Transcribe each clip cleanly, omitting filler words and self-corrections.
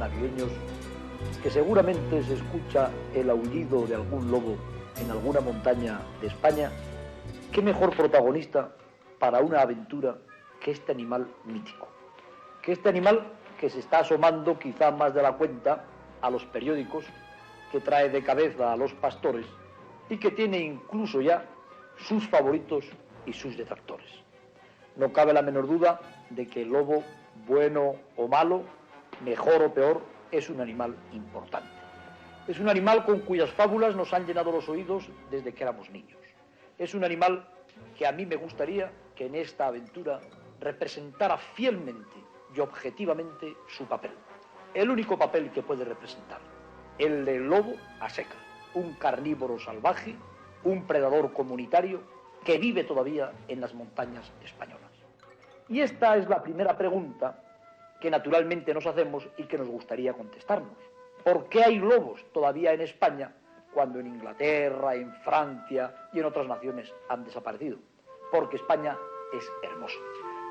navideños que seguramente se escucha el aullido de algún lobo en alguna montaña de España, qué mejor protagonista para una aventura que este animal mítico, que este animal que se está asomando quizá más de la cuenta a los periódicos, que trae de cabeza a los pastores y que tiene incluso ya sus favoritos y sus detractores. No cabe la menor duda de que el lobo, bueno o malo, mejor o peor, es un animal importante. Es un animal con cuyas fábulas nos han llenado los oídos desde que éramos niños. Es un animal que a mí me gustaría que en esta aventura representara fielmente y objetivamente su papel. El único papel que puede representar. El del lobo a secas. Un carnívoro salvaje, un predador comunitario que vive todavía en las montañas españolas. Y esta es la primera pregunta que naturalmente nos hacemos y que nos gustaría contestarnos. ¿Por qué hay lobos todavía en España cuando en Inglaterra, en Francia y en otras naciones han desaparecido? Porque España es hermosa.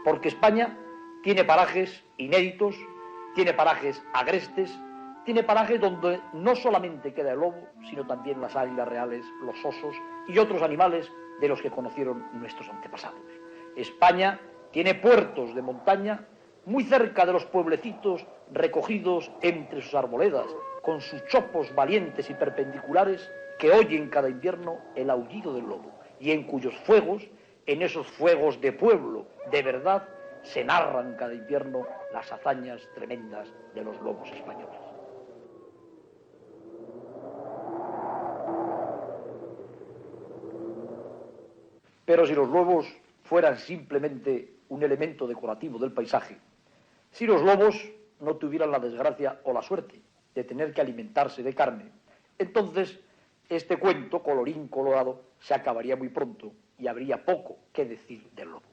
Porque España tiene parajes inéditos, tiene parajes agrestes, tiene parajes donde no solamente queda el lobo, sino también las águilas reales, los osos y otros animales de los que conocieron nuestros antepasados. España tiene puertos de montaña muy cerca de los pueblecitos recogidos entre sus arboledas, con sus chopos valientes y perpendiculares que oyen cada invierno el aullido del lobo y en cuyos fuegos, en esos fuegos de pueblo, de verdad, se narran cada invierno las hazañas tremendas de los lobos españoles. Pero si los lobos fueran simplemente un elemento decorativo del paisaje, si los lobos no tuvieran la desgracia o la suerte de tener que alimentarse de carne, entonces este cuento, colorín colorado, se acabaría muy pronto y habría poco que decir del lobo.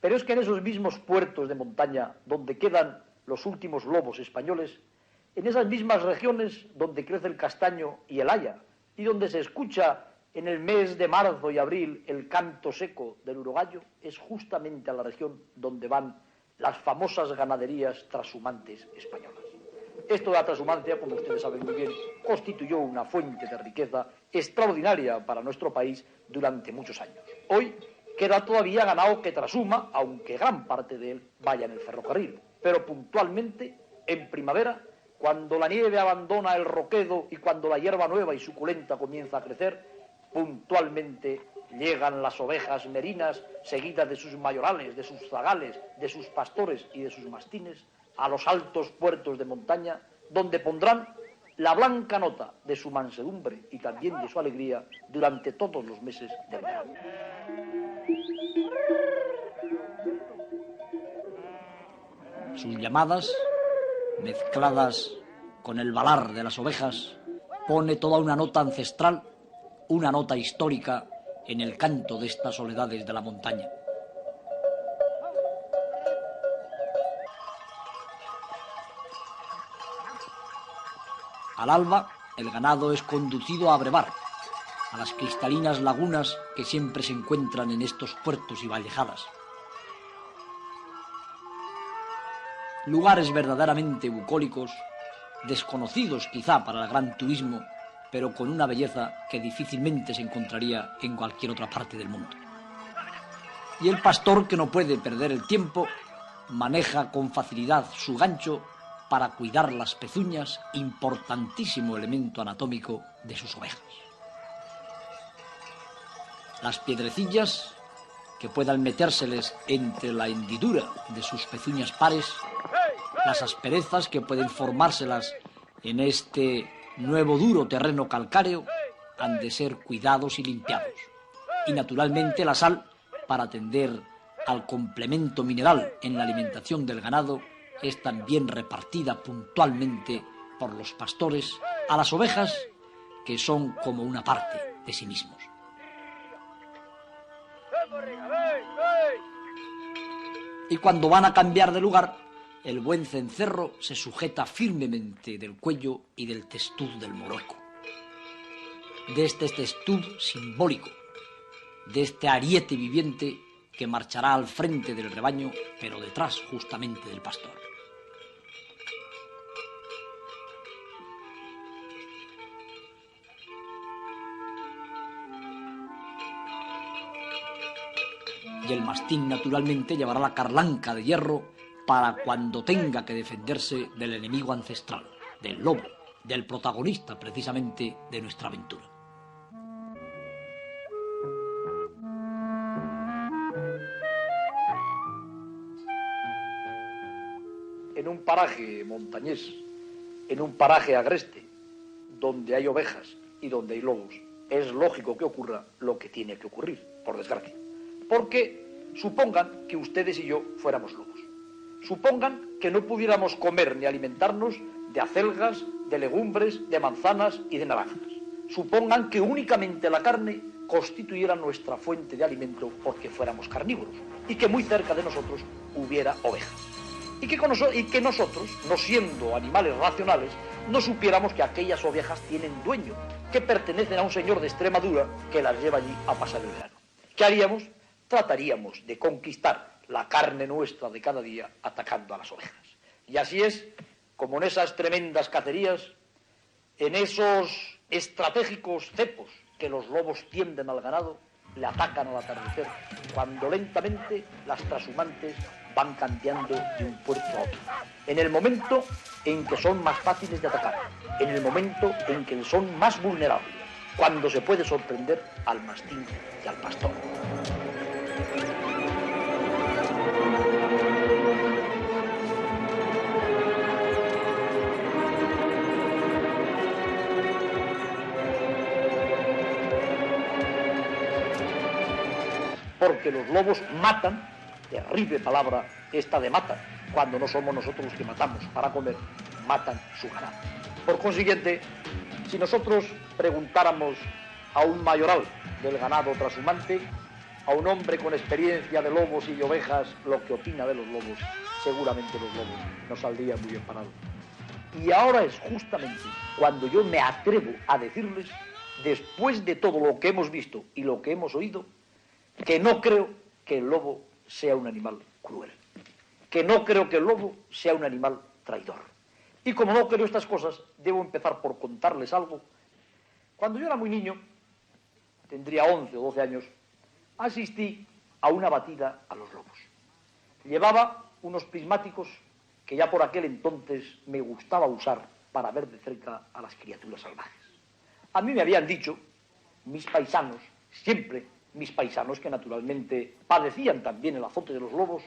Pero es que en esos mismos puertos de montaña donde quedan los últimos lobos españoles, en esas mismas regiones donde crece el castaño y el haya, y donde se escucha en el mes de marzo y abril el canto seco del urogallo, es justamente a la región donde van las famosas ganaderías trashumantes españolas. Esto de la trashumancia, como ustedes saben muy bien, constituyó una fuente de riqueza extraordinaria para nuestro país durante muchos años. Hoy queda todavía ganado que trashuma, aunque gran parte de él vaya en el ferrocarril. Pero puntualmente, en primavera, cuando la nieve abandona el roquedo y cuando la hierba nueva y suculenta comienza a crecer, puntualmente llegan las ovejas merinas, seguidas de sus mayorales, de sus zagales, de sus pastores y de sus mastines, a los altos puertos de montaña, donde pondrán la blanca nota de su mansedumbre y también de su alegría durante todos los meses del verano. Sus llamadas, mezcladas con el balar de las ovejas, pone toda una nota ancestral, una nota histórica en el canto de estas soledades de la montaña. Al alba, el ganado es conducido a abrevar, a las cristalinas lagunas que siempre se encuentran en estos puertos y vallejadas. Lugares verdaderamente bucólicos, desconocidos quizá para el gran turismo, pero con una belleza que difícilmente se encontraría en cualquier otra parte del mundo. Y el pastor, que no puede perder el tiempo, maneja con facilidad su gancho para cuidar las pezuñas, importantísimo elemento anatómico de sus ovejas. Las piedrecillas que puedan metérseles entre la hendidura de sus pezuñas pares, las asperezas que pueden formárselas en este nuevo duro terreno calcáreo, han de ser cuidados y limpiados. Y naturalmente la sal, para atender al complemento mineral en la alimentación del ganado, es también repartida puntualmente por los pastores a las ovejas, que son como una parte de sí mismos. Y cuando van a cambiar de lugar, el buen cencerro se sujeta firmemente del cuello y del testud del morueco. De este testud simbólico, de este ariete viviente que marchará al frente del rebaño, pero detrás justamente del pastor. Y el mastín, naturalmente, llevará la carlanca de hierro para cuando tenga que defenderse del enemigo ancestral, del lobo, del protagonista, precisamente, de nuestra aventura. En un paraje montañés, en un paraje agreste, donde hay ovejas y donde hay lobos, es lógico que ocurra lo que tiene que ocurrir, por desgracia. Porque supongan que ustedes y yo fuéramos lobos. Supongan que no pudiéramos comer ni alimentarnos de acelgas, de legumbres, de manzanas y de naranjas. Supongan que únicamente la carne constituyera nuestra fuente de alimento porque fuéramos carnívoros y que muy cerca de nosotros hubiera ovejas. Y que nosotros, no siendo animales racionales, no supiéramos que aquellas ovejas tienen dueño, que pertenecen a un señor de Extremadura que las lleva allí a pasar el verano. ¿Qué haríamos? Trataríamos de conquistar la carne nuestra de cada día atacando a las ovejas. Y así es como en esas tremendas cacerías, en esos estratégicos cepos que los lobos tienden al ganado, le atacan al atardecer, cuando lentamente las trashumantes van cambiando de un puerto a otro. En el momento en que son más fáciles de atacar, en el momento en que son más vulnerables, cuando se puede sorprender al mastín y al pastor. Porque los lobos matan, terrible palabra esta de matan, cuando no somos nosotros los que matamos para comer, matan su ganado. Por consiguiente, si nosotros preguntáramos a un mayoral del ganado trashumante, a un hombre con experiencia de lobos y de ovejas, lo que opina de los lobos, seguramente los lobos nos saldrían muy bien parados. Y ahora es justamente cuando yo me atrevo a decirles, después de todo lo que hemos visto y lo que hemos oído, que no creo que el lobo sea un animal cruel, que no creo que el lobo sea un animal traidor. Y como no creo estas cosas, debo empezar por contarles algo. Cuando yo era muy niño, tendría 11 o 12 años, asistí a una batida a los lobos. Llevaba unos prismáticos que ya por aquel entonces me gustaba usar para ver de cerca a las criaturas salvajes. A mí me habían dicho mis paisanos, siempre mis paisanos que naturalmente padecían también el azote de los lobos,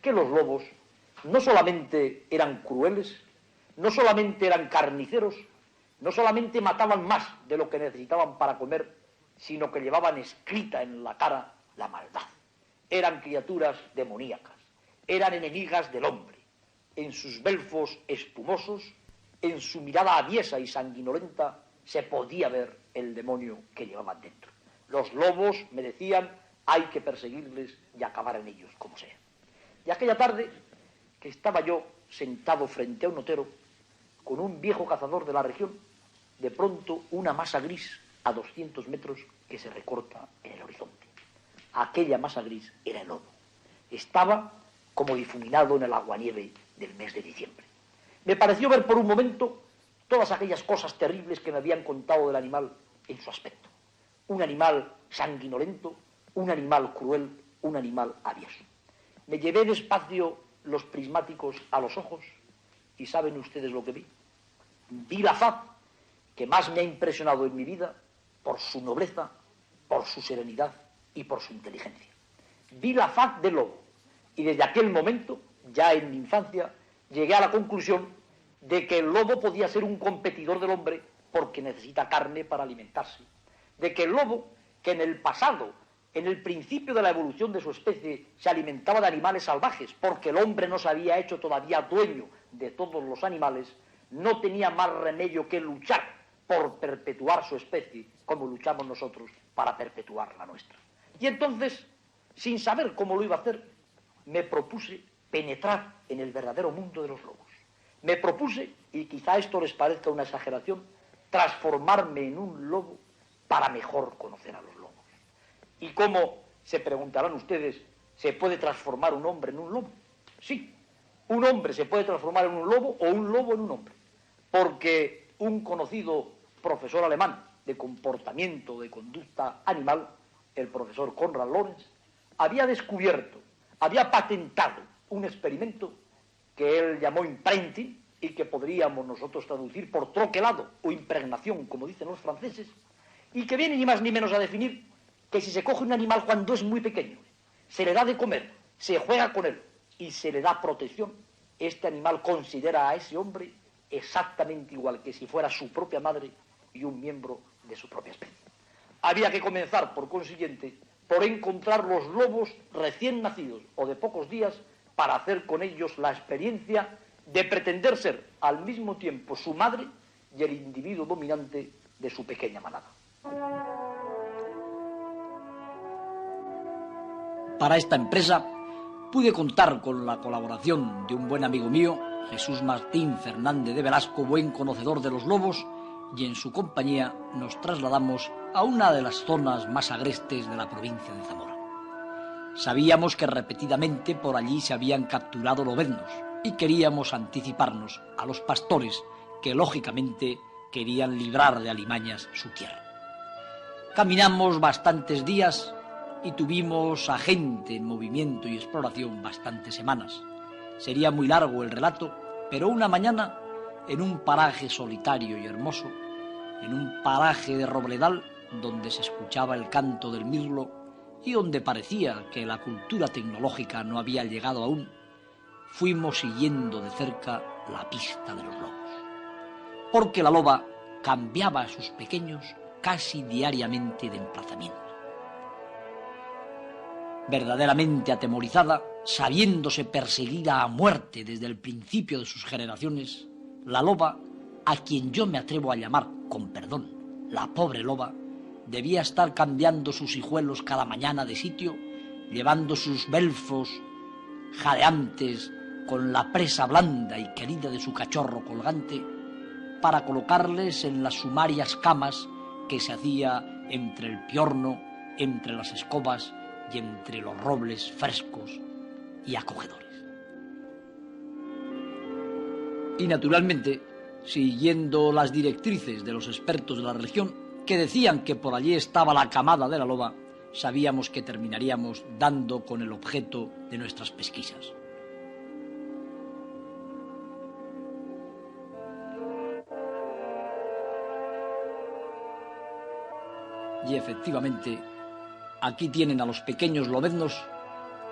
que los lobos no solamente eran crueles, no solamente eran carniceros, no solamente mataban más de lo que necesitaban para comer, sino que llevaban escrita en la cara la maldad. Eran criaturas demoníacas, eran enemigas del hombre. En sus belfos espumosos, en su mirada aviesa y sanguinolenta, se podía ver el demonio que llevaban dentro. Los lobos, me decían, hay que perseguirles y acabar en ellos, como sea. Y aquella tarde, que estaba yo sentado frente a un otero, con un viejo cazador de la región, de pronto una masa gris a 200 metros que se recorta en el horizonte. Aquella masa gris era el lobo. Estaba como difuminado en el aguanieve del mes de diciembre. Me pareció ver por un momento todas aquellas cosas terribles que me habían contado del animal en su aspecto. Un animal sanguinolento, un animal cruel, un animal avieso. Me llevé despacio los prismáticos a los ojos y ¿saben ustedes lo que vi? Vi la faz que más me ha impresionado en mi vida por su nobleza, por su serenidad y por su inteligencia. Vi la faz del lobo y desde aquel momento, ya en mi infancia, llegué a la conclusión de que el lobo podía ser un competidor del hombre porque necesita carne para alimentarse. De que el lobo, que en el pasado, en el principio de la evolución de su especie, se alimentaba de animales salvajes, porque el hombre no se había hecho todavía dueño de todos los animales, no tenía más remedio que luchar por perpetuar su especie, como luchamos nosotros para perpetuar la nuestra. Y entonces, sin saber cómo lo iba a hacer, me propuse penetrar en el verdadero mundo de los lobos. Me propuse, y quizá esto les parezca una exageración, transformarme en un lobo para mejor conocer a los lobos. ¿Y cómo, se preguntarán ustedes, se puede transformar un hombre en un lobo? Sí, un hombre se puede transformar en un lobo o un lobo en un hombre, porque un conocido profesor alemán de comportamiento, de conducta animal, el profesor Konrad Lorenz, había descubierto, había patentado un experimento que él llamó imprinting y que podríamos nosotros traducir por troquelado o impregnación, como dicen los franceses, y que viene ni más ni menos a definir que si se coge un animal cuando es muy pequeño, se le da de comer, se juega con él y se le da protección, este animal considera a ese hombre exactamente igual que si fuera su propia madre y un miembro de su propia especie. Había que comenzar, por consiguiente, por encontrar los lobos recién nacidos o de pocos días para hacer con ellos la experiencia de pretender ser al mismo tiempo su madre y el individuo dominante de su pequeña manada. Para esta empresa pude contar con la colaboración de un buen amigo mío, Jesús Martín Fernández de Velasco, buen conocedor de los lobos, y en su compañía nos trasladamos a una de las zonas más agrestes de la provincia de Zamora. Sabíamos que repetidamente por allí se habían capturado lobeznos y queríamos anticiparnos a los pastores que lógicamente querían librar de alimañas su tierra. Caminamos bastantes días y tuvimos a gente en movimiento y exploración bastantes semanas. Sería muy largo el relato, pero una mañana, en un paraje solitario y hermoso, en un paraje de robledal donde se escuchaba el canto del mirlo y donde parecía que la cultura tecnológica no había llegado aún, fuimos siguiendo de cerca la pista de los lobos. Porque la loba cambiaba a sus pequeños casi diariamente de emplazamiento. Verdaderamente atemorizada, sabiéndose perseguida a muerte desde el principio de sus generaciones, la loba, a quien yo me atrevo a llamar, con perdón, la pobre loba, debía estar cambiando sus hijuelos cada mañana de sitio, llevando sus belfos jadeantes con la presa blanda y querida de su cachorro colgante, para colocarles en las sumarias camas que se hacía entre el piorno, entre las escobas y entre los robles frescos y acogedores. Y naturalmente, siguiendo las directrices de los expertos de la región, que decían que por allí estaba la camada de la loba, sabíamos que terminaríamos dando con el objeto de nuestras pesquisas. Y efectivamente, aquí tienen a los pequeños lobeznos,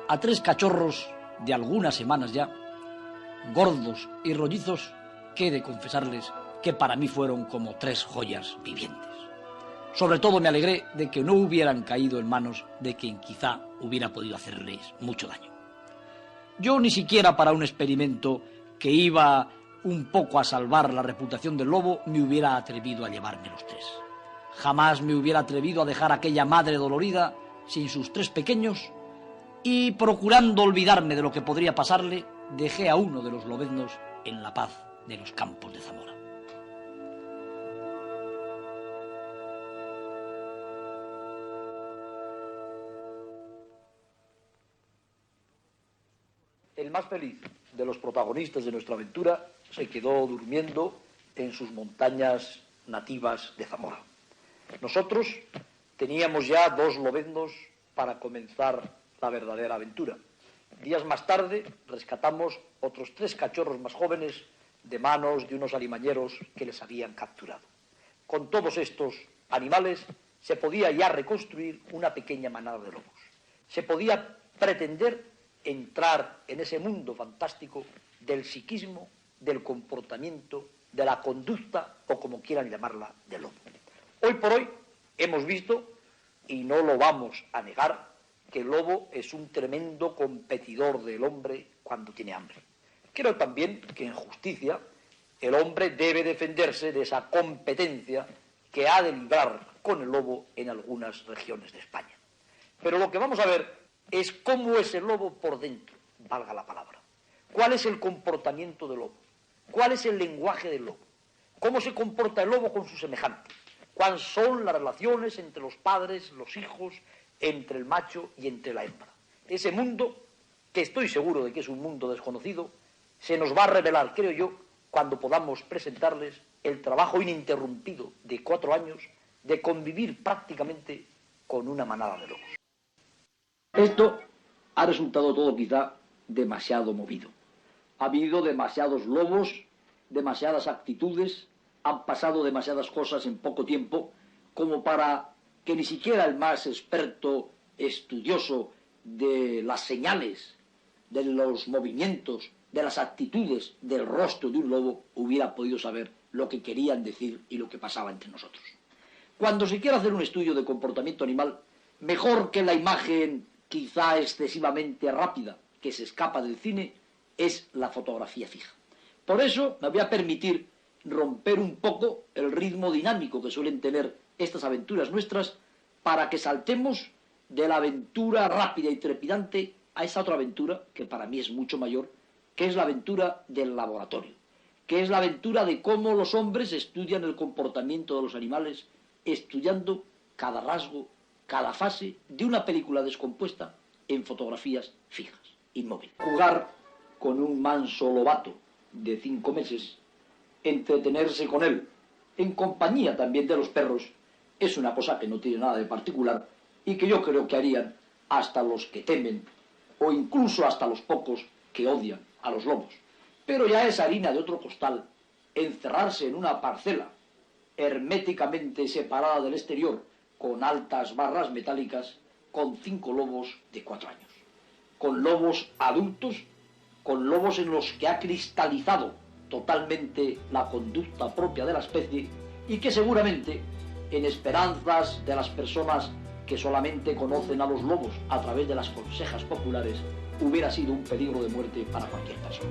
a 3 cachorros de algunas semanas ya, gordos y rollizos, que he de confesarles que para mí fueron como 3 joyas vivientes. Sobre todo me alegré de que no hubieran caído en manos de quien quizá hubiera podido hacerles mucho daño. Yo ni siquiera para un experimento que iba un poco a salvar la reputación del lobo me hubiera atrevido a llevarme los 3. Jamás me hubiera atrevido a dejar a aquella madre dolorida sin sus 3 pequeños y, procurando olvidarme de lo que podría pasarle, dejé a uno de los lobeznos en la paz de los campos de Zamora. El más feliz de los protagonistas de nuestra aventura se quedó durmiendo en sus montañas nativas de Zamora. Nosotros teníamos ya 2 lobeznos para comenzar la verdadera aventura. Días más tarde rescatamos otros 3 cachorros más jóvenes de manos de unos alimañeros que les habían capturado. Con todos estos animales se podía ya reconstruir una pequeña manada de lobos. Se podía pretender entrar en ese mundo fantástico del psiquismo, del comportamiento, de la conducta, o como quieran llamarla, del lobo. Hoy por hoy hemos visto, y no lo vamos a negar, que el lobo es un tremendo competidor del hombre cuando tiene hambre. Creo también que en justicia el hombre debe defenderse de esa competencia que ha de librar con el lobo en algunas regiones de España. Pero lo que vamos a ver es cómo es el lobo por dentro, valga la palabra. ¿Cuál es el comportamiento del lobo? ¿Cuál es el lenguaje del lobo? ¿Cómo se comporta el lobo con sus semejantes? ¿Cuáles son las relaciones entre los padres, los hijos, entre el macho y entre la hembra? Ese mundo, que estoy seguro de que es un mundo desconocido, se nos va a revelar, creo yo, cuando podamos presentarles el trabajo ininterrumpido de 4 años de convivir prácticamente con una manada de lobos. Esto ha resultado todo quizá demasiado movido. Ha habido demasiados lobos, demasiadas actitudes, han pasado demasiadas cosas en poco tiempo como para que ni siquiera el más experto estudioso de las señales, de los movimientos, de las actitudes del rostro de un lobo hubiera podido saber lo que querían decir y lo que pasaba entre nosotros. Cuando se quiere hacer un estudio de comportamiento animal, mejor que la imagen quizá excesivamente rápida que se escapa del cine es la fotografía fija. Por eso me voy a permitir romper un poco el ritmo dinámico que suelen tener estas aventuras nuestras para que saltemos de la aventura rápida y trepidante a esa otra aventura que para mí es mucho mayor, que es la aventura del laboratorio, que es la aventura de cómo los hombres estudian el comportamiento de los animales, estudiando cada rasgo, cada fase de una película descompuesta en fotografías fijas, inmóviles. Jugar con un manso lobato de 5 meses, entretenerse con él, en compañía también de los perros, es una cosa que no tiene nada de particular y que yo creo que harían hasta los que temen o incluso hasta los pocos que odian a los lobos. Pero ya es harina de otro costal encerrarse en una parcela herméticamente separada del exterior con altas barras metálicas con 5 lobos de 4 años, con lobos adultos, con lobos en los que ha cristalizado totalmente la conducta propia de la especie y que seguramente, en esperanzas de las personas que solamente conocen a los lobos a través de las consejas populares, hubiera sido un peligro de muerte para cualquier persona.